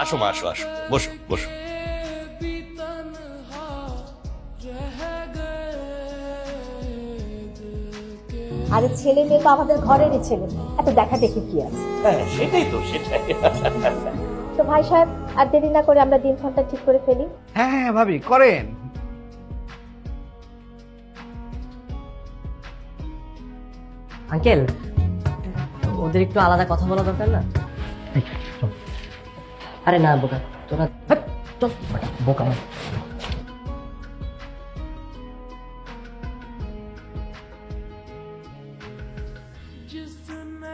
আসো মা, আসো আসো, বসো বসো। আরে ছেলে মেয়ে তো আমাদের ঘরেরই ছেলে মেয়ে, এত দেখা দেখি কি আছে। হ্যাঁ সেটাই তো, সেটাই। তো ভাই সাহেব, আর দেরি না করে আমরা দিনক্ষণটা ঠিক করে ফেলি। হ্যাঁ হ্যাঁ ভাবি করেন। আঙ্কেল, ওদের একটু আলাদা কথা বলা দরকার না? আরে না বোকা, তোরা চল, বোকা না।